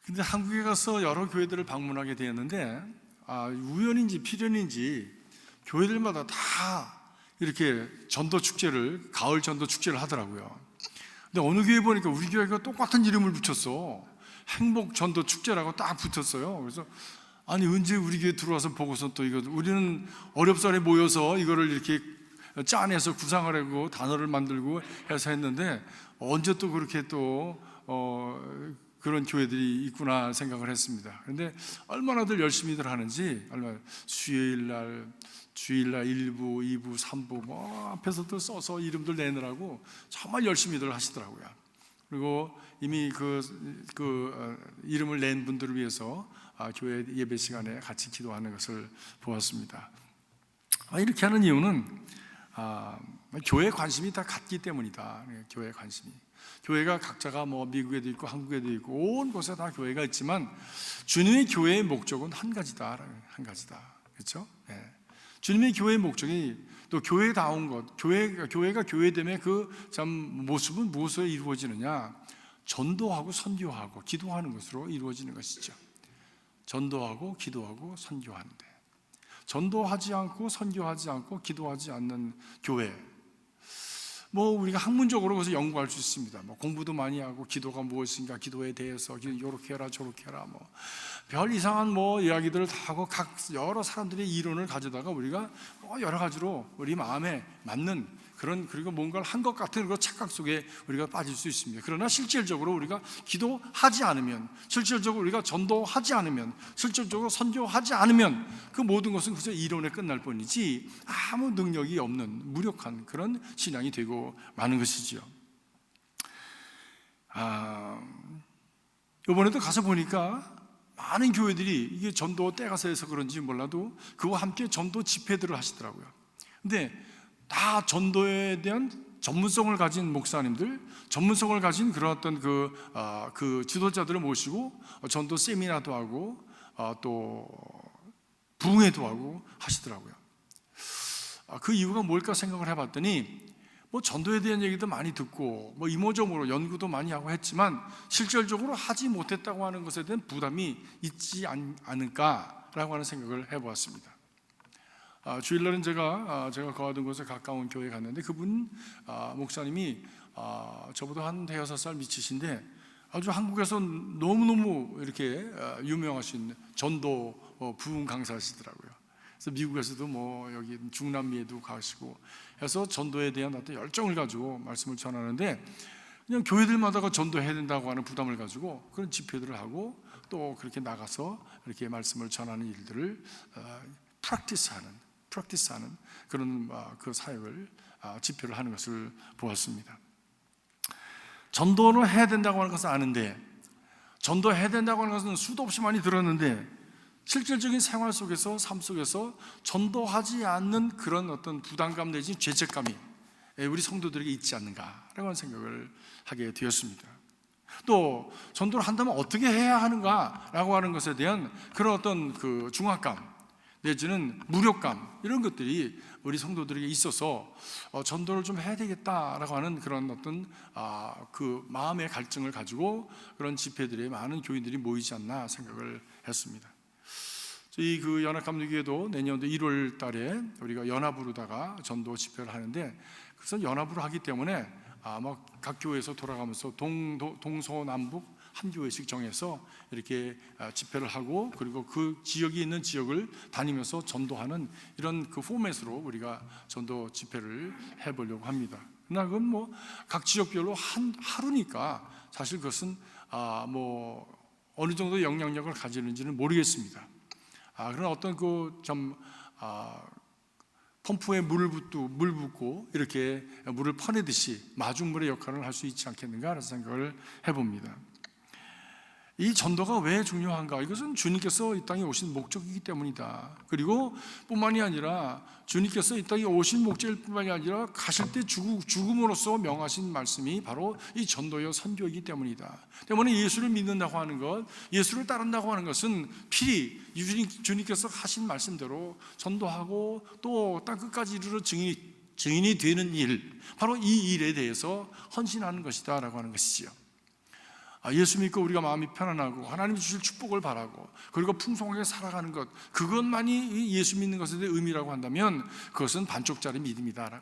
근데 한국에 가서 여러 교회들을 방문하게 되었는데 우연인지 필연인지 교회들마다 다 이렇게 전도 축제를, 가을 전도 축제를 하더라고요. 근데 어느 교회 보니까 우리 교회가 똑같은 이름을 붙였어. 행복 전도 축제라고 딱 붙었어요. 그래서 아니 언제 우리 교회 들어와서 보고서 또 이거 우리는 어렵사리 모여서 이거를 이렇게 짜내서 구상을 하고 단어를 만들고 해서 했는데 언제 또 그렇게 또 그런 교회들이 있구나 생각을 했습니다. 그런데 얼마나들 열심히들 하는지, 얼마나 주일날 1부, 2부, 3부 뭐 앞에서 또 써서 이름들 내느라고 정말 열심히들 하시더라고요. 그리고 이미 이름을 낸 분들을 위해서 교회 예배 시간에 같이 기도하는 것을 보았습니다. 이렇게 하는 이유는 교회 관심이 다 같기 때문이다. 교회 관심이. 교회가 각자가 뭐 미국에도 있고 한국에도 있고 온 곳에 다 교회가 있지만 주님의 교회의 목적은 한 가지다. 그렇죠? 네. 주님의 교회의 목적이 또 교회다운 것, 교회가 교회됨의 그 참 모습은 무엇으로 이루어지느냐? 전도하고 선교하고 기도하는 것으로 이루어지는 것이죠. 전도하고 기도하고 선교하는데, 전도하지 않고 선교하지 않고 기도하지 않는 교회, 뭐 우리가 학문적으로 그래서 연구할 수 있습니다. 뭐 공부도 많이 하고 기도가 무엇인가, 기도에 대해서 이렇게 해라 저렇게 해라 뭐 별 이상한 뭐 이야기들을 다 하고 각 여러 사람들의 이론을 가져다가 우리가 여러 가지로 우리 마음에 맞는 그런, 그리고 뭔가를 한 것 같은 그런 착각 속에 우리가 빠질 수 있습니다. 그러나 실질적으로 우리가 기도하지 않으면, 실질적으로 우리가 전도하지 않으면, 실질적으로 선교하지 않으면 그 모든 것은 그저 이론에 끝날 뿐이지 아무 능력이 없는 무력한 그런 신앙이 되고 마는 것이지요. 이번에도 가서 보니까 많은 교회들이, 이게 전도 때가 서해서 그런지 몰라도 그와 함께 전도 집회들을 하시더라고요. 근데 다 전도에 대한 전문성을 가진 목사님들, 전문성을 가진 그런 어떤 그 지도자들을 모시고 전도 세미나도 하고 또 부흥회도 하고 하시더라고요. 그 이유가 뭘까 생각을 해봤더니 뭐 전도에 대한 얘기도 많이 듣고 뭐 이모저모로 연구도 많이 하고 했지만 실질적으로 하지 못했다고 하는 것에 대한 부담이 있지 않을까라고 하는 생각을 해보았습니다. 주일날은 제가 거하던 곳에 가까운 교회에 갔는데 그분 목사님이 저보다 한 5살 미치신데 아주 한국에서 너무너무 이렇게 유명하신 전도 부흥 강사시더라고요. 그래서 미국에서도 뭐 여기 중남미에도 가시고 해서 전도에 대한 어떤 열정을 가지고 말씀을 전하는데, 그냥 교회들마다가 전도해야 된다고 하는 부담을 가지고 그런 집회들을 하고 또 그렇게 나가서 이렇게 말씀을 전하는 일들을 프랙티스하는 그런 그 사역을 집회를 하는 것을 보았습니다. 전도는 해야 된다고 하는 것은 아는데, 전도해야 된다고 하는 것은 수도 없이 많이 들었는데 실질적인 생활 속에서, 삶 속에서 전도하지 않는 그런 어떤 부담감 내지 죄책감이 우리 성도들에게 있지 않는가라고 하는 생각을 하게 되었습니다. 또 전도를 한다면 어떻게 해야 하는가라고 하는 것에 대한 그런 어떤 그 중압감 내지는 무력감, 이런 것들이 우리 성도들에게 있어서 전도를 좀 해야 되겠다라고 하는 그런 어떤 그 마음의 갈증을 가지고 그런 집회들에 많은 교인들이 모이지 않나 생각을 했습니다. 저희 그 연합감리교회도 내년도 1월 달에 우리가 연합으로다가 전도 집회를 하는데, 그래서 연합으로 하기 때문에 아마 각 교회에서 돌아가면서 동서남북 한 교회씩 정해서 이렇게 집회를 하고, 그리고 그 지역이 있는 지역을 다니면서 전도하는 이런 그 포맷으로 우리가 전도 집회를 해보려고 합니다. 그러나 그건 뭐 각 지역별로 하루니까 사실 그것은 뭐 어느 정도 영향력을 가지는지는 모르겠습니다. 그런 어떤 펌프에 물 붓고 이렇게 물을 퍼내듯이 마중물의 역할을 할 수 있지 않겠는가 하는 생각을 해봅니다. 이 전도가 왜 중요한가? 이것은 주님께서 이 땅에 오신 목적이기 때문이다. 그리고 뿐만이 아니라 주님께서 이 땅에 오신 목적일 뿐만이 아니라 가실 때 죽음으로써 명하신 말씀이 바로 이 전도요 선교이기 때문이다. 때문에 예수를 믿는다고 하는 것, 예수를 따른다고 하는 것은 필히 주님께서 하신 말씀대로 전도하고 또 땅 끝까지 이르러 증인이 되는 일, 바로 이 일에 대해서 헌신하는 것이다 라고 하는 것이지요. 예수 믿고 우리가 마음이 편안하고 하나님이 주실 축복을 바라고 그리고 풍성하게 살아가는 것, 그것만이 예수 믿는 것에 대한 의미라고 한다면 그것은 반쪽짜리 믿음이다.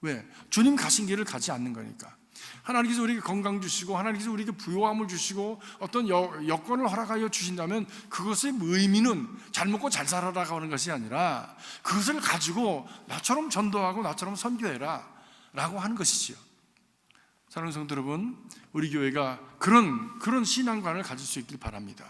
왜? 주님 가신 길을 가지 않는 거니까. 하나님께서 우리에게 건강 주시고 하나님께서 우리에게 부요함을 주시고 어떤 여건을 허락하여 주신다면 그것의 의미는 잘 먹고 잘 살아라고 하는 것이 아니라 그것을 가지고 나처럼 전도하고 나처럼 선교해라 라고 하는 것이지요. 사랑하는 성도 여러분, 우리 교회가 그런 신앙관을 가질 수 있길 바랍니다.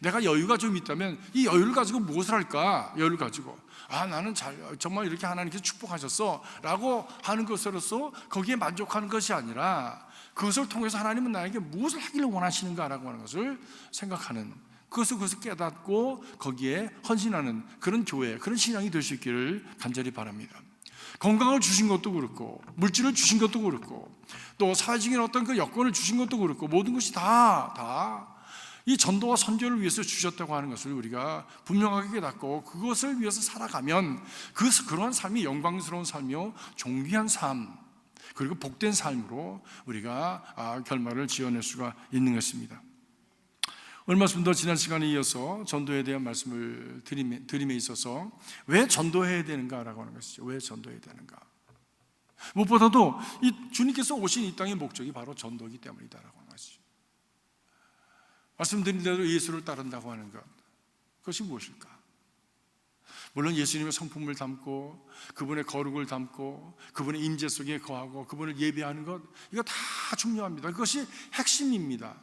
내가 여유가 좀 있다면 이 여유를 가지고 무엇을 할까? 여유를 가지고 나는 정말 이렇게 하나님께서 축복하셨어 라고 하는 것으로서 거기에 만족하는 것이 아니라 그것을 통해서 하나님은 나에게 무엇을 하기를 원하시는가 라고 하는 것을 생각하는, 그것을 깨닫고 거기에 헌신하는 그런 교회, 그런 신앙이 될 수 있기를 간절히 바랍니다. 건강을 주신 것도 그렇고 물질을 주신 것도 그렇고 또 사회적인 어떤 그 여건을 주신 것도 그렇고 모든 것이 다 이 전도와 선교를 위해서 주셨다고 하는 것을 우리가 분명하게 깨닫고 그것을 위해서 살아가면 그러한 삶이 영광스러운 삶이요 존귀한 삶 그리고 복된 삶으로 우리가 결말을 지어낼 수가 있는 것입니다. 얼마 좀 더 지난 시간에 이어서 전도에 대한 말씀을 드림에 있어서 왜 전도해야 되는가라고 하는 것이죠. 왜 전도해야 되는가? 무엇보다도 이 주님께서 오신 이 땅의 목적이 바로 전도이기 때문이다라고 하는 것이죠. 말씀드린 대로 예수를 따른다고 하는 것, 그것이 무엇일까? 물론 예수님의 성품을 담고 그분의 거룩을 담고 그분의 임재 속에 거하고 그분을 예배하는 것, 이거 다 중요합니다. 그것이 핵심입니다.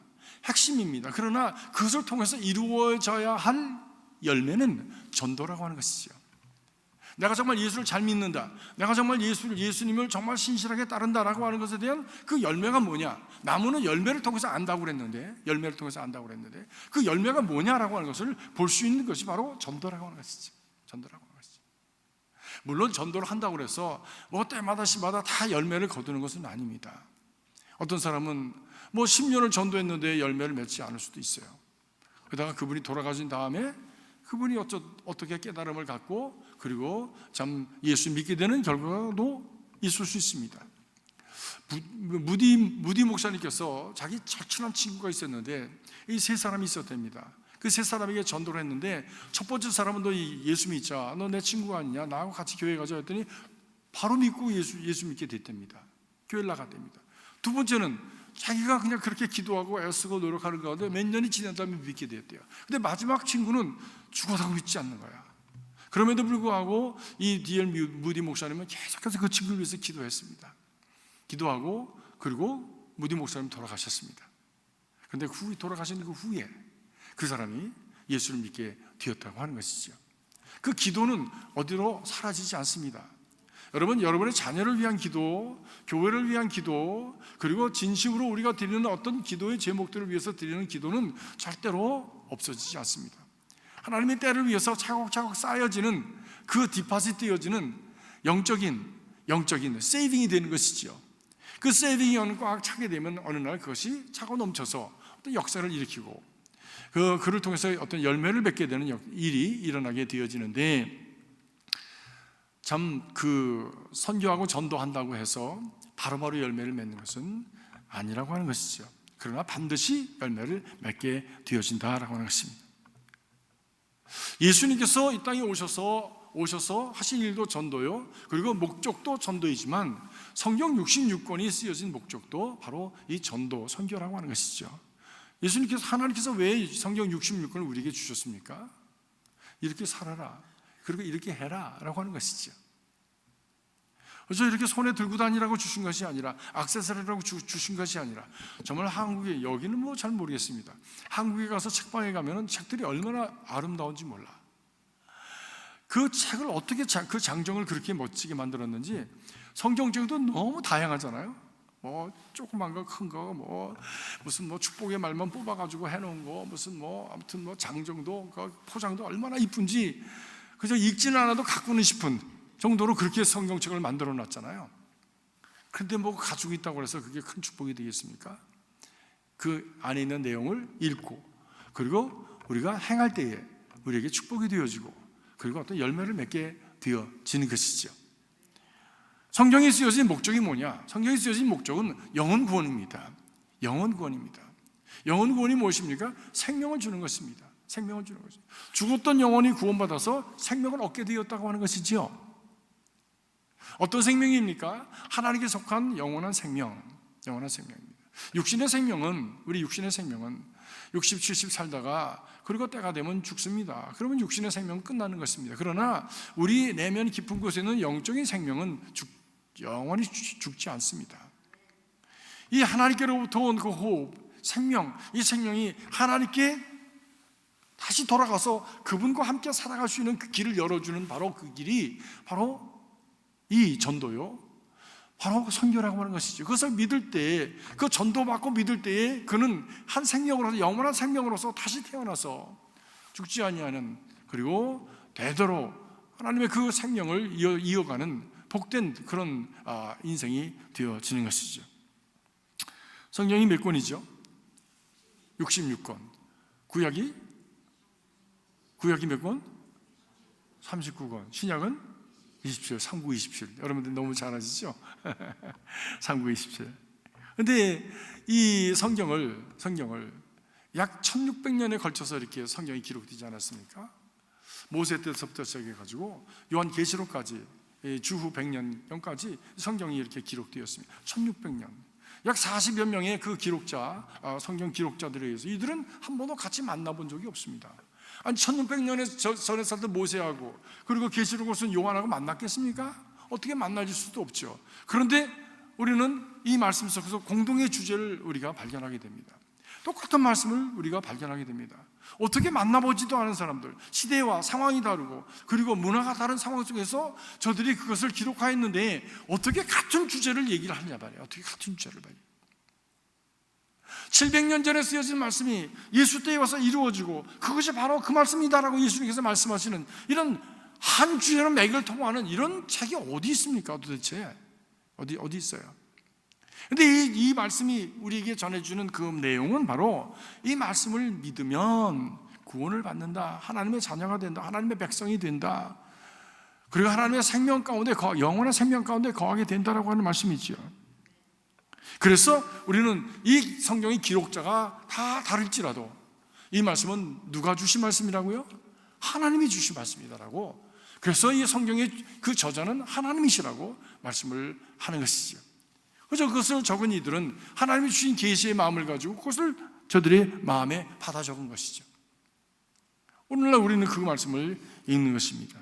그러나 그것을 통해서 이루어져야 할 열매는 전도라고 하는 것이죠. 내가 정말 예수를 잘 믿는다, 내가 정말 예수님을 정말 신실하게 따른다라고 하는 것에 대한 그 열매가 뭐냐? 나무는 열매를 통해서 안다고 그랬는데 그 열매가 뭐냐라고 하는 것을 볼 수 있는 것이 바로 전도라고 하는 것이죠. 물론 전도를 한다고 해서 때마다 시마다 다 열매를 거두는 것은 아닙니다. 어떤 사람은 10년을 전도했는데 열매를 맺지 않을 수도 있어요. 그러다가 그분이 돌아가신 다음에 그분이 어떻게 깨달음을 갖고 그리고 참 예수 믿게 되는 결과도 있을 수 있습니다. 무디 목사님께서 자기 절친한 친구가 있었는데 이 세 사람이 있었답니다. 그 세 사람에게 전도를 했는데 첫 번째 사람은 너 예수 믿자, 너 내 친구가 아니냐, 나하고 같이 교회 가자 했더니 바로 믿고 예수 믿게 됐답니다. 교회를 나갔답니다. 두 번째는 자기가 그냥 그렇게 기도하고 애쓰고 노력하는 가운데 몇 년이 지난 다음에 믿게 됐대요. 근데 마지막 친구는 죽어도 믿지 않는 거야. 그럼에도 불구하고 이 D.L. 무디 목사님은 계속해서 그 친구를 위해서 기도하고 그리고 무디 목사님 돌아가셨습니다. 그런데 돌아가신 그 후에 그 사람이 예수를 믿게 되었다고 하는 것이죠. 그 기도는 어디로 사라지지 않습니다. 여러분의 자녀를 위한 기도, 교회를 위한 기도, 그리고 진심으로 우리가 드리는 어떤 기도의 제목들을 위해서 드리는 기도는 절대로 없어지지 않습니다. 하나님의 때를 위해서 차곡차곡 쌓여지는 그 디파짓 되어지는 영적인 세이빙이 되는 것이죠. 그 세이빙이 꽉 차게 되면 어느 날 그것이 차고 넘쳐서 어떤 역사를 일으키고 그를 통해서 어떤 열매를 맺게 되는 일이 일어나게 되어지는데, 참 선교하고 전도한다고 해서 바로바로 열매를 맺는 것은 아니라고 하는 것이죠. 그러나 반드시 열매를 맺게 되어진다라고 하는 것입니다. 예수님께서 이 땅에 오셔서 하신 일도 전도요, 그리고 목적도 전도이지만 성경 66권이 쓰여진 목적도 바로 이 전도, 선교라고 하는 것이죠. 하나님께서 왜 성경 66권을 우리에게 주셨습니까? 이렇게 살아라, 그리고 이렇게 해라 라고 하는 것이죠. 그래서 이렇게 손에 들고 다니라고 주신 것이 아니라, 액세서리라고 주신 것이 아니라, 정말 한국에, 여기는 잘 모르겠습니다. 한국에 가서 책방에 가면 책들이 얼마나 아름다운지 몰라. 그 책을 어떻게 그 장정을 그렇게 멋지게 만들었는지. 성경책도 너무 다양하잖아요. 조그만 거, 큰 거, 무슨 축복의 말만 뽑아가지고 해놓은 거, 아무튼 장정도, 포장도 얼마나 이쁜지 그저 읽지는 않아도 갖고는 싶은 정도로 그렇게 성경책을 만들어 놨잖아요. 그런데 가지고 있다고 해서 그게 큰 축복이 되겠습니까? 그 안에 있는 내용을 읽고, 그리고 우리가 행할 때에 우리에게 축복이 되어지고, 그리고 어떤 열매를 맺게 되어지는 것이죠. 성경에 쓰여진 목적이 뭐냐? 성경에 쓰여진 목적은 영혼 구원입니다. 영혼 구원입니다. 영혼 구원이 무엇입니까? 생명을 주는 것입니다. 생명을 주는 것입니다. 죽었던 영혼이 구원받아서 생명을 얻게 되었다고 하는 것이지요. 어떤 생명입니까? 하나님께 속한 영원한 생명, 영원한 생명입니다. 육신의 생명은, 우리 육신의 생명은 60, 70 살다가 그리고 때가 되면 죽습니다. 그러면 육신의 생명은 끝나는 것입니다. 그러나 우리 내면 깊은 곳에는 영적인 생명은 영원히 죽지 않습니다. 이 하나님께로부터 온 그 호흡, 생명, 이 생명이 하나님께 다시 돌아가서 그분과 함께 살아갈 수 있는 그 길을 열어주는 바로 그 길이 바로 이 전도요, 바로 그 선교라고 하는 것이죠. 그것을 믿을 때, 그 전도받고 믿을 때에 그는 한 생명으로서, 영원한 생명으로서 다시 태어나서 죽지 아니하는, 그리고 되도록 하나님의 그 생명을 이어가는 복된 그런 인생이 되어지는 것이죠. 성경이 몇 권이죠? 66권. 구약이 몇 권? 39권. 신약은 27, 39, 27. 여러분들 너무 잘 아시죠? 39, 27. 근데 이 성경을 약 1600년에 걸쳐서 이렇게 성경이 기록되지 않았습니까? 모세 때부터 시작해가지고 요한계시록까지 주후 100년까지 성경이 이렇게 기록되었습니다. 1600년. 약 40여 명의 그 기록자, 성경 기록자들에 의해서 이들은 한 번도 같이 만나본 적이 없습니다. 아니 1600년에 전에 살던 모세하고 그리고 계시록을 쓴 요한하고 만났겠습니까? 어떻게 만나질 수도 없죠. 그런데 우리는 이 말씀 속에서 공동의 주제를 우리가 발견하게 됩니다. 똑같은 말씀을 우리가 발견하게 됩니다. 어떻게 만나보지도 않은 사람들, 시대와 상황이 다르고 그리고 문화가 다른 상황 속에서 저들이 그것을 기록하였는데 어떻게 같은 주제를 얘기를 하느냐 말이에요. 어떻게 같은 주제를 말이에요. 700년 전에 쓰여진 말씀이 예수 때에 와서 이루어지고 그것이 바로 그 말씀이다라고 예수님께서 말씀하시는 이런 한 주제로 맥을 통하는 이런 책이 어디 있습니까? 도대체 어디 있어요? 근데 이 말씀이 우리에게 전해주는 그 내용은 바로 이 말씀을 믿으면 구원을 받는다, 하나님의 자녀가 된다, 하나님의 백성이 된다, 그리고 하나님의 생명 가운데 영원한 생명 가운데 거하게 된다라고 하는 말씀이죠. 그래서 우리는 이 성경의 기록자가 다 다를지라도 이 말씀은 누가 주신 말씀이라고요? 하나님이 주신 말씀이다라고. 그래서 이 성경의 그 저자는 하나님이시라고 말씀을 하는 것이죠. 그래서 그것을 적은 이들은 하나님이 주신 계시의 마음을 가지고 그것을 저들의 마음에 받아 적은 것이죠. 오늘날 우리는 그 말씀을 읽는 것입니다.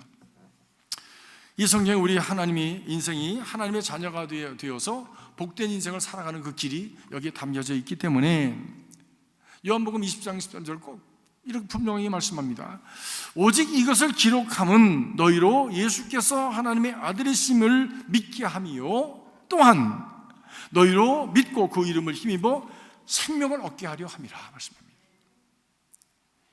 이 성경에 우리 하나님이 인생이 하나님의 자녀가 되어서 복된 인생을 살아가는 그 길이 여기에 담겨져 있기 때문에 요한복음 20장 13절 꼭 이렇게 분명히 말씀합니다. 오직 이것을 기록함은 너희로 예수께서 하나님의 아들이심을 믿게 함이요 또한 너희로 믿고 그 이름을 힘입어 생명을 얻게 하려 함이라 말씀합니다.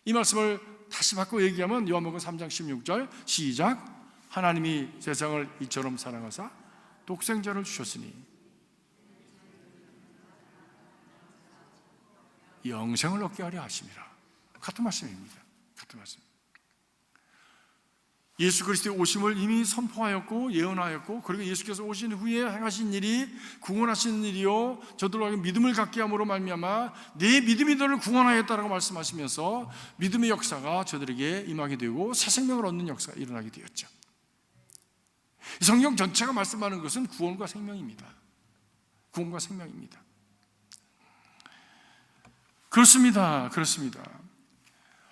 이 말씀을 다시 바꿔 얘기하면 요한복음 3장 16절 시작. 하나님이 세상을 이처럼 사랑하사 독생자를 주셨으니 영생을 얻게 하려 하심이라. 같은 말씀입니다. 같은 말씀. 예수 그리스도의 오심을 이미 선포하였고 예언하였고 그리고 예수께서 오신 후에 행하신 일이 구원하시는 일이요 저들로 하여금 믿음을 갖게 함으로 말미암아 내 믿음이 너를 구원하였다라고 말씀하시면서 믿음의 역사가 저들에게 임하게 되고 새 생명을 얻는 역사가 일어나게 되었죠. 성경 전체가 말씀하는 것은 구원과 생명입니다. 구원과 생명입니다. 그렇습니다.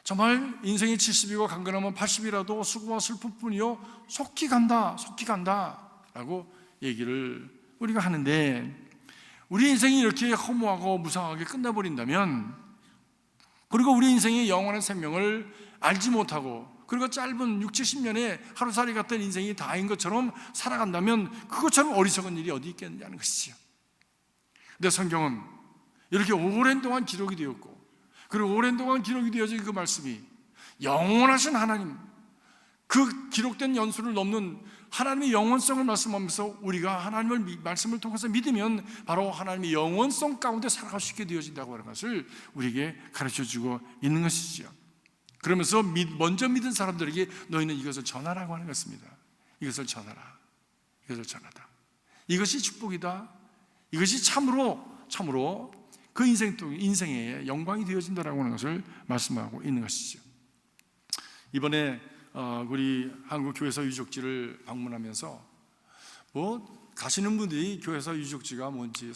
정말 인생이 70이고 강건하면 80이라도 수고와 슬픔뿐이요 속히 간다 라고 얘기를 우리가 하는데, 우리 인생이 이렇게 허무하고 무상하게 끝나버린다면, 그리고 우리 인생의 영원한 생명을 알지 못하고 그리고 짧은 60, 70년의 하루살이 같은 인생이 다인 것처럼 살아간다면 그것처럼 어리석은 일이 어디 있겠느냐는 것이죠. 근데 성경은 이렇게 오랜 동안 기록이 되었고 그리고 오랜 동안 기록이 되어진 그 말씀이 영원하신 하나님, 그 기록된 연수를 넘는 하나님의 영원성을 말씀하면서 우리가 하나님의 말씀을 통해서 믿으면 바로 하나님의 영원성 가운데 살아갈 수 있게 되어진다고 하는 것을 우리에게 가르쳐주고 있는 것이죠. 그러면서 먼저 믿은 사람들에게 너희는 이것을 전하라고 하는 것입니다. 이것을 전하라. 이것을 전하다. 이것이 축복이다. 이것이 참으로 그 인생의 영광이 되어진다라고 하는 것을 말씀하고 있는 것이죠. 이번에 우리 한국 교회사 유적지를 방문하면서 가시는 분들이 교회사 유적지가 뭔지,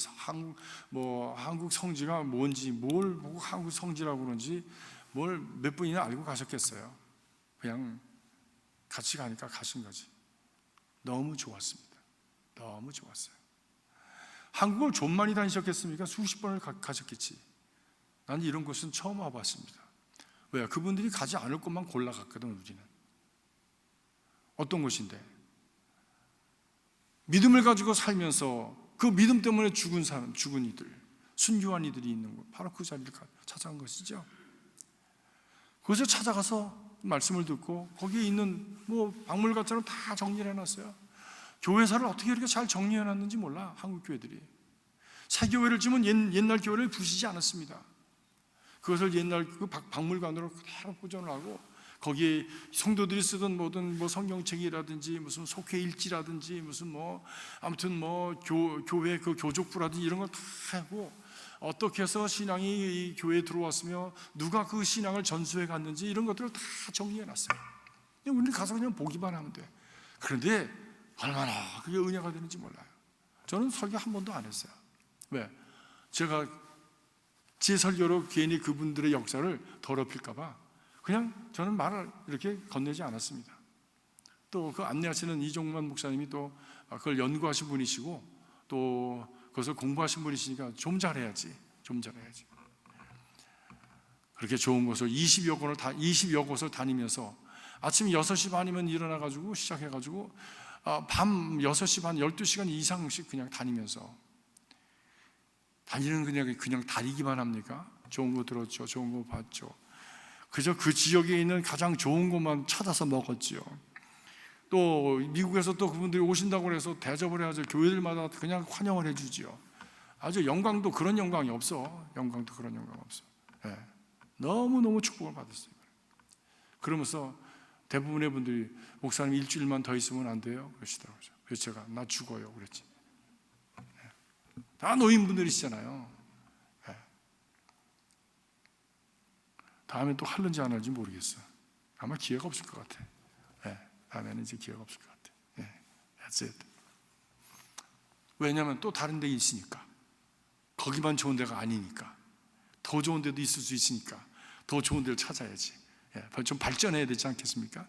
한국 성지가 뭔지, 뭘 보고 한국 성지라고 그런지 뭘 몇 분이나 알고 가셨겠어요. 그냥 같이 가니까 가신 거지. 너무 좋았습니다. 너무 좋았어요. 한국을 좀 많이 다니셨겠습니까? 수십 번을 가셨겠지. 난 이런 곳은 처음 와봤습니다. 왜요? 그분들이 가지 않을 곳만 골라갔거든. 우리는 어떤 곳인데, 믿음을 가지고 살면서 그 믿음 때문에 죽은 사람, 죽은 이들, 순교한 이들이 있는 곳, 바로 그 자리를 찾아간 것이죠. 그것을 찾아가서 말씀을 듣고 거기에 있는 박물관처럼 다 정리를 해놨어요. 교회사를 어떻게 이렇게 잘 정리해놨는지 몰라. 한국 교회들이 새 교회를 지면 옛날 교회를 부수지 않았습니다. 그것을 옛날 그 박물관으로 그대로 보존을 하고, 거기에 성도들이 쓰던 모든 성경책이라든지 무슨 속회 일지라든지 무슨 아무튼 교회 그 교족부라든지 이런 걸 다 하고, 어떻게 해서 신앙이 이 교회에 들어왔으며 누가 그 신앙을 전수해 갔는지 이런 것들을 다 정리해 놨어요. 우리는 가서 그냥 보기만 하면 돼. 그런데 얼마나 그게 은혜가 되는지 몰라요. 저는 설교 한 번도 안 했어요. 왜? 제가 제 설교로 괜히 그분들의 역사를 더럽힐까 봐 그냥 저는 말을 이렇게 건네지 않았습니다. 또 그 안내하시는 이종만 목사님이 또 그걸 연구하신 분이시고 또 그것을 공부하신 분이시니까 좀 잘해야지. 그렇게 좋은 곳을 20여 곳을 다니면서 아침 6시 반이면 일어나가지고 시작해가지고 밤 6시 반, 12시간 이상씩 그냥 다니면서, 다니는 그냥 다니기만 합니까? 좋은 거 들었죠. 좋은 거 봤죠. 그저 그 지역에 있는 가장 좋은 곳만 찾아서 먹었지요. 또 미국에서 또 그분들이 오신다고 해서 대접을 해야죠. 교회들마다 그냥 환영을 해주지요. 아주 영광도 그런 영광이 없어. 네. 너무너무 축복을 받았어요. 그러면서 대부분의 분들이 목사님 일주일만 더 있으면 안 돼요? 그러시더라고요. 그래서 제가 나 죽어요 그랬지. 네. 다 노인분들이시잖아요. 네. 다음에 또 할는지 안 할지 모르겠어. 아마 기회가 없을 것 같아. 네. 다음에는 이제 기회가 없을 것 같아. 네. That's it. 왜냐하면 또 다른 데 있으니까. 거기만 좋은 데가 아니니까. 더 좋은 데도 있을 수 있으니까 더 좋은 데를 찾아야지. 좀 발전해야 되지 않겠습니까?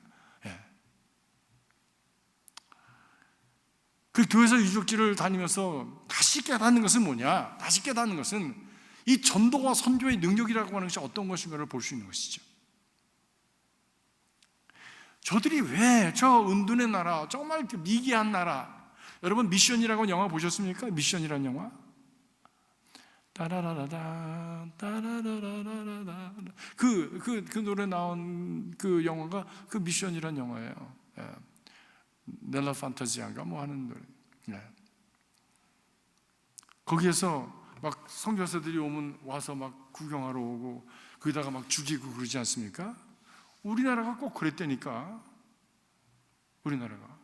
그 교회에서 유적지를 다니면서 다시 깨닫는 것은 뭐냐? 다시 깨닫는 것은 이 전도와 선교의 능력이라고 하는 것이 어떤 것인가를 볼 수 있는 것이죠. 저들이 왜 저 은둔의 나라, 정말 그 미개한 나라, 여러분 미션이라고 하는 영화 보셨습니까? 미션이라는 영화? 따라라라다 따라라라라라 그 노래 나온 그 영화가 그 미션이라는 영화예요. 넬라 판타지안가 하는 노래. 거기에서 막 선교사들이 와서 막 구경하러 오고 거기다가 막 죽이고 그러지 않습니까? 우리나라가 꼭 그랬다니까. 우리나라가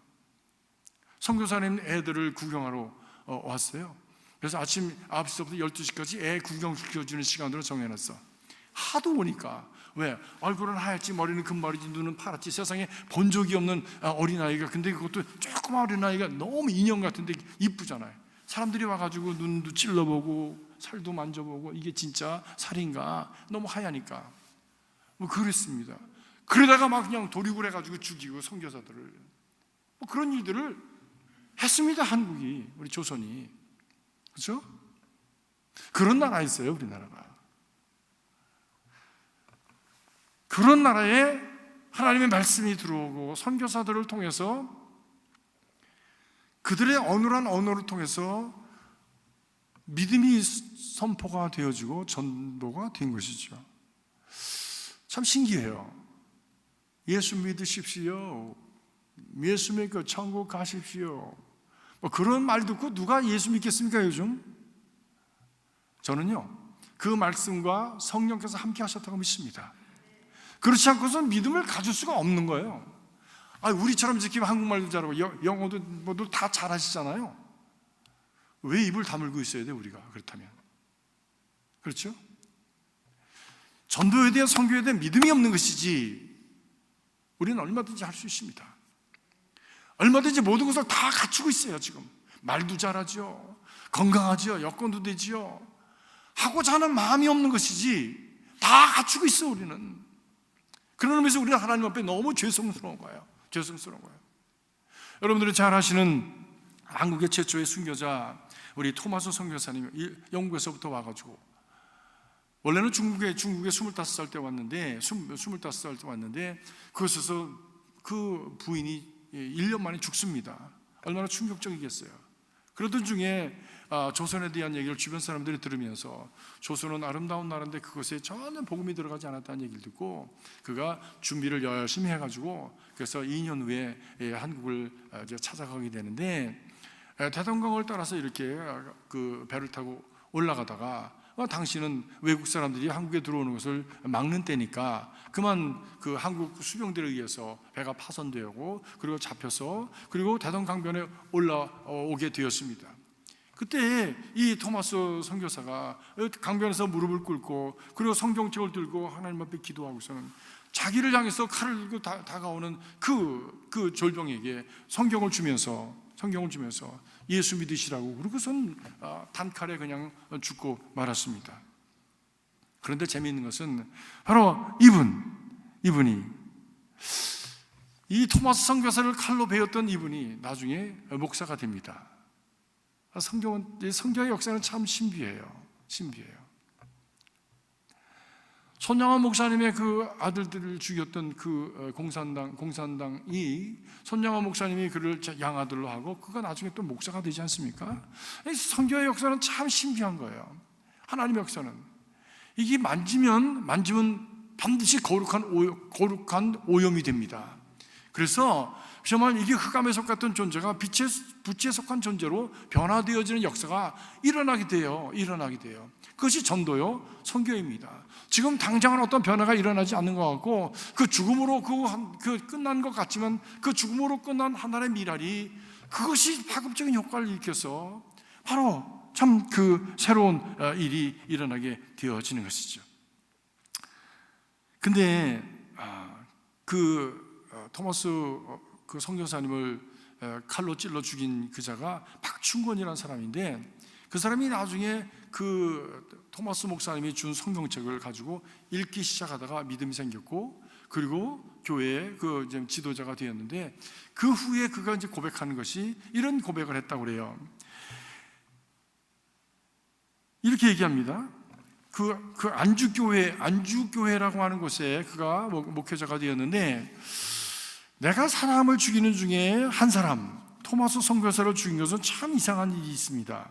선교사님 애들을 구경하러 왔어요. 그래서 아침 9시부터 12시까지 애 구경시켜주는 시간으로 정해놨어. 하도 오니까. 왜? 얼굴은 하얗지 머리는 금발이지 눈은 파랗지 세상에 본 적이 없는 어린아이가, 근데 그것도 조그만 어린아이가 너무 인형 같은데 이쁘잖아요. 사람들이 와가지고 눈도 찔러보고 살도 만져보고 이게 진짜 살인가, 너무 하얘니까 그랬습니다. 그러다가 막 그냥 도륙을 해가지고 죽이고 선교사들을 그런 일들을 했습니다. 한국이, 우리 조선이. 그렇죠? 그런 나라 있어요, 우리나라가. 그런 나라에 하나님의 말씀이 들어오고 선교사들을 통해서 그들의 어눌한 언어를 통해서 믿음이 선포가 되어지고 전도가 된 것이죠. 참 신기해요. 예수 믿으십시오. 예수 믿고 천국 가십시오. 그런 말 듣고 누가 예수 믿겠습니까 요즘? 저는요 그 말씀과 성령께서 함께 하셨다고 믿습니다. 그렇지 않고서는 믿음을 가질 수가 없는 거예요. 우리처럼 이렇게 한국말도 잘하고 영어도 모두 다 잘하시잖아요. 왜 입을 다물고 있어야 돼 우리가? 그렇다면 그렇죠? 전도에 대한, 선교에 대한 믿음이 없는 것이지 우리는 얼마든지 할 수 있습니다. 얼마든지 모든 것을 다 갖추고 있어요. 지금 말도 잘하죠, 건강하죠, 여건도 되지요. 하고자 하는 마음이 없는 것이지 다 갖추고 있어. 우리는 그런 의미에서 우리는 하나님 앞에 너무 죄송스러운 거예요. 죄송스러운 거예요. 여러분들이 잘 아시는 한국의 최초의 순교자 우리 토마스 선교사님, 영국에서부터 와가지고 원래는 중국에 25살 때 왔는데, 25살 때 왔는데 그곳에서 그 부인이 1년 만에 죽습니다. 얼마나 충격적이겠어요. 그러던 중에 조선에 대한 얘기를 주변 사람들이 들으면서 이스라엘은 아름다운 나라인데 그것에 전혀 복음이 들어가지 않았다는 얘기를 듣고 그가 준비를 열심히 해가지고 그래서 2년 후에 한국을 찾아가게 되는데, 대동강을 따라서 이렇게 그 배를 타고 올라가다가 당신은 외국 사람들이 한국에 들어오는 것을 막는 때니까 그만 그 한국 수병들에 의해서 배가 파손되고 그리고 잡혀서 그리고 대동강변에 올라오게 되었습니다. 그때 이 토마스 선교사가 강변에서 무릎을 ቁ고 그리고 성경책을 들고 하나님 앞에 기도하고서는 자기를 향해서 칼을 들고 다가오는 그 졸병에게 성경을 주면서 예수 믿으시라고, 그러고선 단칼에 그냥 죽고 말았습니다. 그런데 재미있는 것은 바로 이분이 이 토마스 선교사를 칼로 베었던 이분이 나중에 목사가 됩니다. 성경의 역사는 참 신비해요. 손양원 목사님의 그 아들들을 죽였던 그 공산당이 손양원 목사님이 그를 양아들로 하고 그가 나중에 또 목사가 되지 않습니까? 성경의 역사는 참 신비한 거예요. 하나님의 역사는 이게 만지면 반드시 거룩한 오염이 됩니다. 그래서 정말 이게 흑암에 속했던 존재가 빛에 속한 존재로 변화되어지는 역사가 일어나게 돼요. 그것이 전도요, 선교입니다. 지금 당장은 어떤 변화가 일어나지 않는 것 같고 그 죽음으로 끝난 것 같지만 그 죽음으로 끝난 하나의 미랄이 그것이 파급적인 효과를 일으켜서 바로 참 그 새로운 일이 일어나게 되어지는 것이죠. 근데 토마스 그 선교사님을 칼로 찔러 죽인 그자가 박충권이라는 사람인데, 그 사람이 나중에 그 토마스 목사님이 준 성경책을 가지고 읽기 시작하다가 믿음이 생겼고 그리고 교회의 그 지도자가 되었는데, 그 후에 그가 이제 고백하는 것이 이런 고백을 했다고 그래요. 이렇게 얘기합니다. 그 안주교회라고 하는 곳에 그가 목회자가 되었는데, 내가 사람을 죽이는 중에 한 사람, 토마스 선교사를 죽인 것은 참 이상한 일이 있습니다.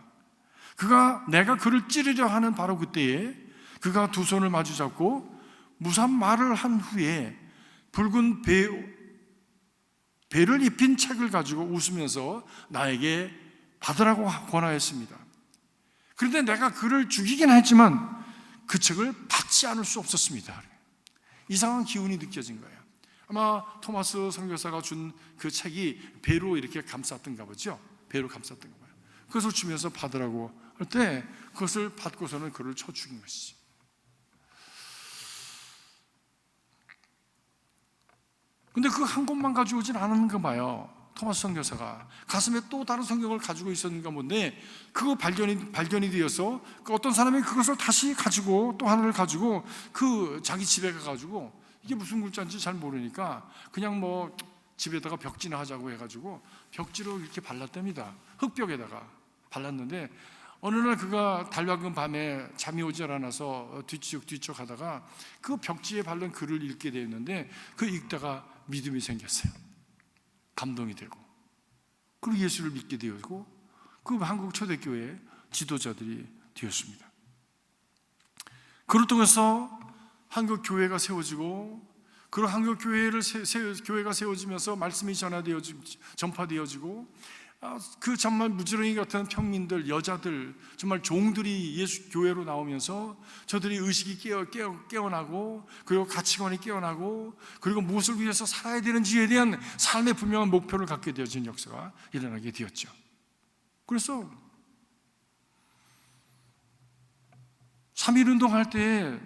내가 그를 찌르려 하는 바로 그때에 그가 두 손을 마주 잡고 무슨 말을 한 후에 붉은 배를 입힌 책을 가지고 웃으면서 나에게 받으라고 권하였습니다. 그런데 내가 그를 죽이긴 했지만 그 책을 받지 않을 수 없었습니다. 이상한 기운이 느껴진 거예요. 아마 토마스 선교사가 준 그 책이 배로 이렇게 감쌌던가 보죠. 그것을 주면서 받으라고 할 때 그것을 받고서는 그를 쳐 죽인 것이죠. 근데 그 한 권만 가지고 오진 않았는가 봐요. 토마스 선교사가 가슴에 또 다른 성경을 가지고 있었는가 본데, 그거 발견이 되어서 어떤 사람이 그것을 다시 가지고 또 하나를 가지고 그 자기 집에 가가지고 이게 무슨 글자인지 잘 모르니까 그냥 집에다가 벽지나 하자고 해가지고 벽지로 이렇게 발랐답니다. 흙벽에다가 발랐는데 어느 날 그가 달밝은 밤에 잠이 오질 않아서 뒤척 하다가 그 벽지에 바른 글을 읽게 되었는데, 그 읽다가 믿음이 생겼어요. 감동이 되고 그리고 예수를 믿게 되었고 그 한국 초대교회 지도자들이 되었습니다. 그를 통해서 한국 교회가 세워지고, 그리고 한국 교회가 세워지면서 말씀이 전파되어지고, 그 정말 무지렁이 같은 평민들, 여자들, 정말 종들이 예수 교회로 나오면서 저들이 의식이 깨어나고 그리고 가치관이 깨어나고 그리고 무엇을 위해서 살아야 되는지에 대한 삶의 분명한 목표를 갖게 되어진 역사가 일어나게 되었죠. 그래서 3.1운동 할 때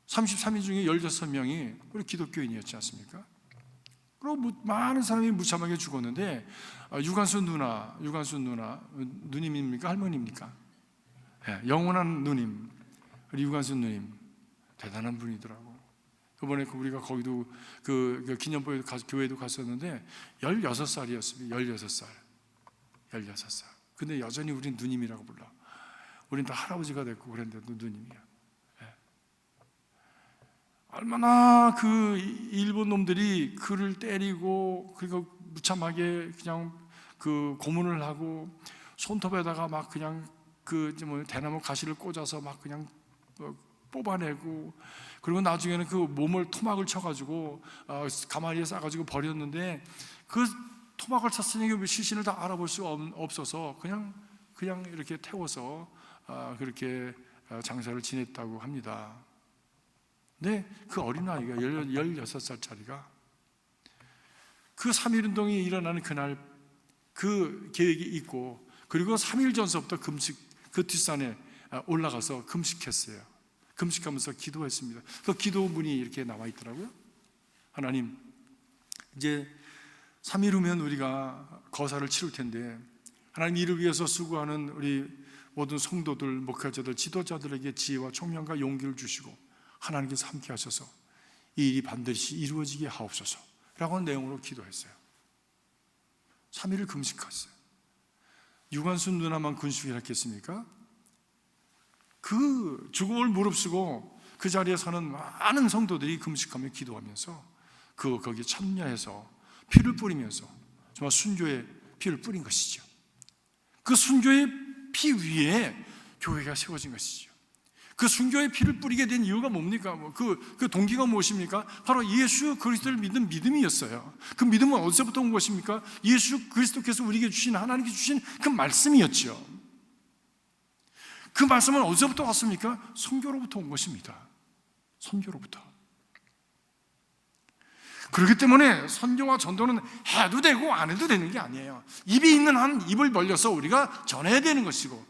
33인 중에 16명이 우리 기독교인이었지 않습니까? 그리고 많은 사람이 무참하게 죽었는데 유관순 누나, 누님입니까? 할머니입니까? 네, 영원한 누님, 우리 유관순 누님 대단한 분이더라고. 이번에 우리가 거기도 그 기념보에 교회도 갔었는데 16살이었습니다. 16살. 근데 여전히 우린 누님이라고 불러. 우린 다 할아버지가 됐고 그랬는데도 누님이야. 네. 얼마나 그 일본 놈들이 그를 때리고 그리고 무참하게 그냥 그 고문을 하고 손톱에다가 막 그냥 그 대나무 가시를 꽂아서 막 그냥 뽑아내고, 그리고 나중에는 그 몸을 토막을 쳐가지고 가마리에 싸가지고 버렸는데, 그 토막을 쳤으니 그 시신을 다 알아볼 수가 없어서 그냥 이렇게 태워서 그렇게 장사를 지냈다고 합니다. 근데 그 어린아이가 16살짜리가 그 3.1운동이 일어나는 그날 그 계획이 있고, 그리고 3일 전서부터 그 뒷산에 올라가서 금식했어요. 금식하면서 기도했습니다. 그 기도문이 이렇게 나와 있더라고요. 하나님, 이제 3일 후면 우리가 거사를 치를 텐데, 하나님 이를 위해서 수고하는 우리 모든 성도들, 목회자들, 지도자들에게 지혜와 총명과 용기를 주시고 하나님께서 함께 하셔서 이 일이 반드시 이루어지게 하옵소서 라고 하는 내용으로 기도했어요. 3일을 금식했어요. 유관순 누나만 금식을 했겠습니까? 그 죽음을 무릅쓰고 그 자리에 서는 많은 성도들이 금식하며 기도하면서 거기에 참여해서 피를 뿌리면서 정말 순교의 피를 뿌린 것이죠. 그 순교의 피 위에 교회가 세워진 것이죠. 그 순교의 피를 뿌리게 된 이유가 뭡니까? 그 동기가 무엇입니까? 바로 예수 그리스도를 믿는 믿음이었어요. 그 믿음은 어디서부터 온 것입니까? 예수 그리스도께서 우리에게 주신, 하나님께 주신 그 말씀이었죠. 그 말씀은 어디서부터 왔습니까? 선교로부터 온 것입니다. 선교로부터. 그렇기 때문에 선교와 전도는 해도 되고 안 해도 되는 게 아니에요. 입이 있는 한 입을 벌려서 우리가 전해야 되는 것이고,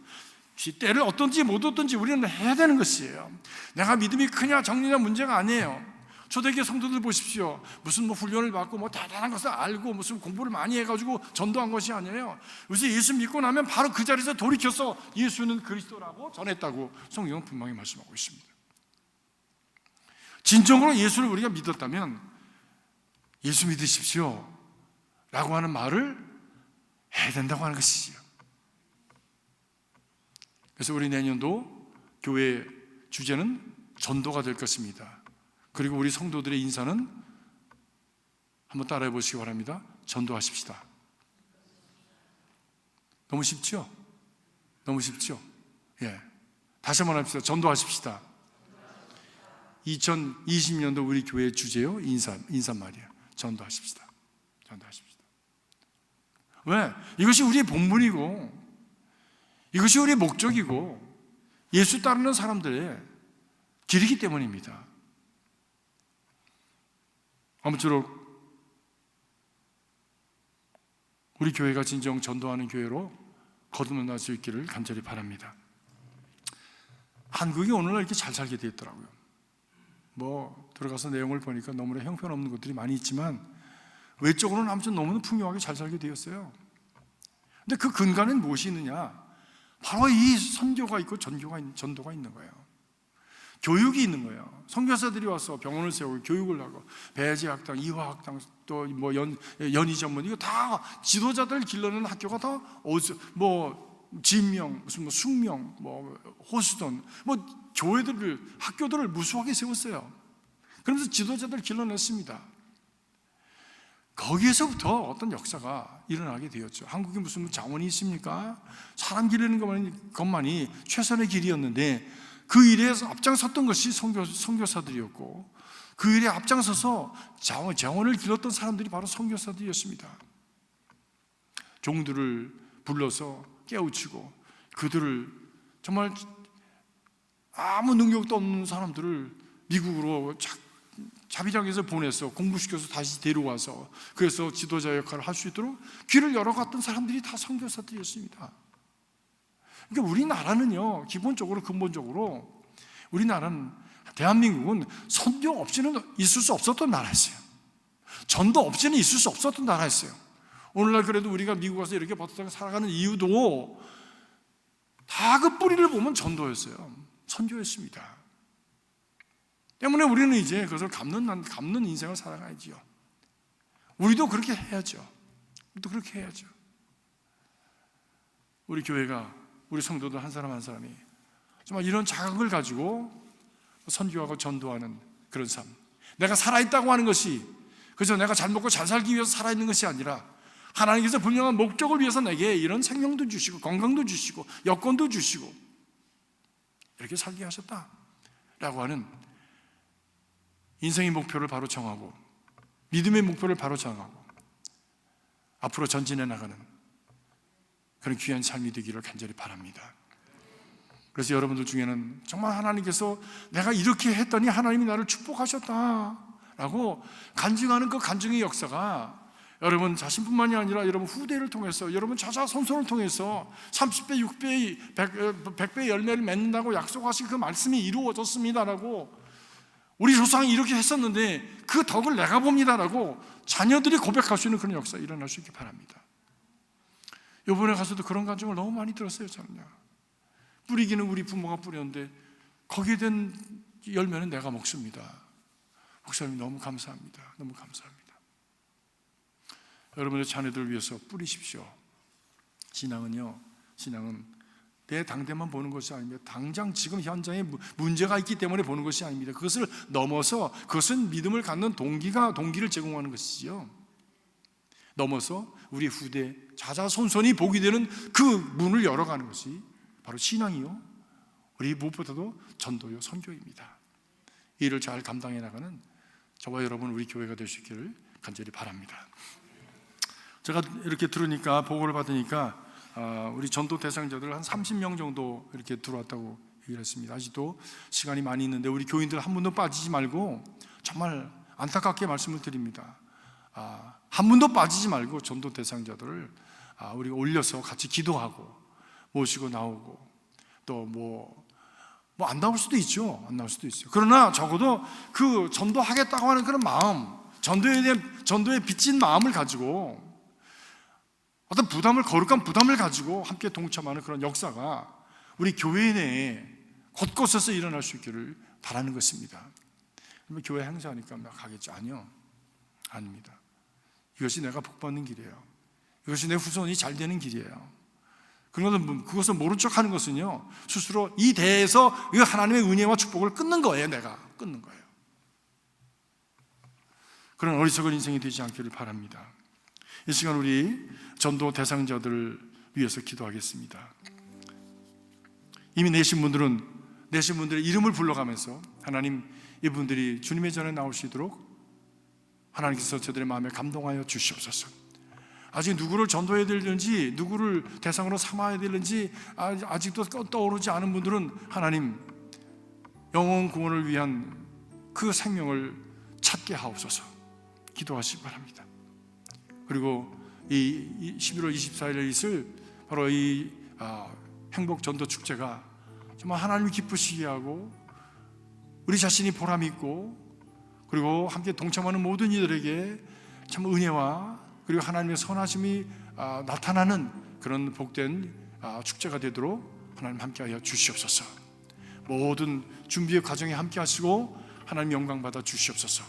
때를 어떤지 못 어떤지 우리는 해야 되는 것이에요. 내가 믿음이 크냐 적느냐 문제가 아니에요. 초대교회 성도들 보십시오. 무슨 훈련을 받고 대단한 것을 알고 무슨 공부를 많이 해가지고 전도한 것이 아니에요. 요새 예수 믿고 나면 바로 그 자리에서 돌이켜서 예수는 그리스도라고 전했다고 성경은 분명히 말씀하고 있습니다. 진정으로 예수를 우리가 믿었다면 예수 믿으십시오 라고 하는 말을 해야 된다고 하는 것이지요. 그래서 우리 내년도 교회 주제는 전도가 될 것입니다. 그리고 우리 성도들의 인사는 한번 따라해 보시기 바랍니다. 전도하십시다. 너무 쉽죠? 너무 쉽죠? 예. 다시 한번 합시다. 전도하십시다. 2020년도 우리 교회 주제요. 인사말이에요. 전도하십시다. 전도하십시다. 왜? 이것이 우리의 본분이고, 이것이 우리의 목적이고, 예수 따르는 사람들의 길이기 때문입니다. 아무쪼록 우리 교회가 진정 전도하는 교회로 거듭날 수 있기를 간절히 바랍니다. 한국이 오늘날 이렇게 잘 살게 되었더라고요. 들어가서 내용을 보니까 너무나 형편없는 것들이 많이 있지만 외적으로는 아무튼 너무나 풍요하게 잘 살게 되었어요. 근데 그 근간엔 무엇이 있느냐? 바로 이 선교가 있고 전도가 있는 거예요. 교육이 있는 거예요. 선교사들이 와서 병원을 세우고 교육을 하고, 배지학당, 이화학당, 또 연희전문, 이거 다 지도자들 길러내는 학교가 다 진명, 무슨 숙명, 호수돈, 교회들을, 학교들을 무수하게 세웠어요. 그러면서 지도자들 길러냈습니다. 거기에서부터 어떤 역사가 일어나게 되었죠. 한국에 무슨 자원이 있습니까? 사람 기르는 것만이 최선의 길이었는데, 그 일에 앞장섰던 것이 선교사들이었고, 그 일에 앞장서서 자원을 길렀던 사람들이 바로 선교사들이었습니다. 종들을 불러서 깨우치고, 그들을 정말 아무 능력도 없는 사람들을 미국으로 자비장에서 보내서 공부시켜서 다시 데려와서, 그래서 지도자 역할을 할 수 있도록 길을 열어갔던 사람들이 다 선교사들이었습니다. 그러니까 우리나라는요, 기본적으로 근본적으로 우리나라는, 대한민국은 선교 없이는 있을 수 없었던 나라였어요. 전도 없이는 있을 수 없었던 나라였어요. 오늘날 그래도 우리가 미국 와서 이렇게 버티고 살아가는 이유도 다 그 뿌리를 보면 전도였어요. 선교였습니다. 때문에 우리는 이제 그것을 갚는 인생을 살아가야지요. 우리도 그렇게 해야죠. 우리도 그렇게 해야죠. 우리 교회가, 우리 성도들 한 사람 한 사람이 정말 이런 자각을 가지고 선교하고 전도하는 그런 삶. 내가 살아있다고 하는 것이 그래서 내가 잘 먹고 잘 살기 위해서 살아있는 것이 아니라 하나님께서 분명한 목적을 위해서 내게 이런 생명도 주시고 건강도 주시고 여건도 주시고 이렇게 살게 하셨다라고 하는 인생의 목표를 바로 정하고 믿음의 목표를 바로 정하고 앞으로 전진해 나가는 그런 귀한 삶이 되기를 간절히 바랍니다. 그래서 여러분들 중에는 정말 하나님께서 내가 이렇게 했더니 하나님이 나를 축복하셨다라고 간증하는 그 간증의 역사가 여러분 자신뿐만이 아니라 여러분 후대를 통해서 여러분 자자손손을 통해서 30배, 6배, 100배 열매를 맺는다고 약속하신 그 말씀이 이루어졌습니다라고 우리 조상이 이렇게 했었는데 그 덕을 내가 봅니다라고 자녀들이 고백할 수 있는 그런 역사 일어날 수 있기 바랍니다. 이번에 가서도 그런 간증을 너무 많이 들었어요. 저는요. 뿌리기는 우리 부모가 뿌렸는데 거기에 된 열매는 내가 먹습니다. 목사님 너무 감사합니다. 너무 감사합니다. 여러분의 자녀들을 위해서 뿌리십시오. 신앙은 내 당대만 보는 것이 아닙니다. 당장 지금 현장에 문제가 있기 때문에 보는 것이 아닙니다. 그것을 넘어서 그것은 믿음을 갖는 동기를 제공하는 것이지요. 넘어서 우리 후대 자자손손이 복이 되는 그 문을 열어가는 것이 바로 신앙이요, 우리 무엇보다도 전도요, 선교입니다. 이 일을 잘 감당해 나가는 저와 여러분 우리 교회가 될 수 있기를 간절히 바랍니다. 제가 이렇게 들으니까 보고를 받으니까 우리 전도 대상자들 한 30명 정도 이렇게 들어왔다고 얘기를 했습니다. 아직도 시간이 많이 있는데 우리 교인들 한 분도 빠지지 말고 정말 안타깝게 말씀을 드립니다. 한 분도 빠지지 말고 전도 대상자들을 우리가 올려서 같이 기도하고 모시고 나오고 또 뭐 안 나올 수도 있죠. 안 나올 수도 있어요. 그러나 적어도 그 전도하겠다고 하는 그런 마음, 전도에 빚진 마음을 가지고 어떤 거룩한 부담을 가지고 함께 동참하는 그런 역사가 우리 교회 내에 곳곳에서 일어날 수 있기를 바라는 것입니다. 그러면 교회 행사하니까 막 가겠죠? 아니요. 아닙니다. 이것이 내가 복받는 길이에요. 이것이 내 후손이 잘 되는 길이에요. 그것을 모른 척 하는 것은요, 스스로 이 대에서 하나님의 은혜와 축복을 끊는 거예요. 내가 끊는 거예요. 그런 어리석은 인생이 되지 않기를 바랍니다. 이 시간 우리 전도 대상자들을 위해서 기도하겠습니다. 이미 내신 분들의 이름을 불러가면서 하나님, 이분들이 주님의 전에 나올 수 있도록 하나님께서 저들의 마음에 감동하여 주시옵소서. 아직 누구를 전도해야 되는지, 누구를 대상으로 삼아야 되는지 아직도 떠오르지 않은 분들은 하나님, 영혼 구원을 위한 그 생명을 찾게 하옵소서. 기도하시기 바랍니다. 그리고 이 11월 24일에 있을 바로 이 행복 전도 축제가 정말 하나님이 기쁘시게 하고 우리 자신이 보람 있고 그리고 함께 동참하는 모든 이들에게 참 은혜와 그리고 하나님의 선하심이 나타나는 그런 복된 축제가 되도록 하나님 함께하여 주시옵소서. 모든 준비의 과정에 함께 하시고 하나님 영광 받아 주시옵소서.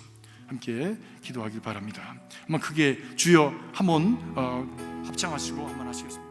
함께 기도하길 바랍니다. 한번 크게 주여 한번 합창하시고 한번 하시겠습니다.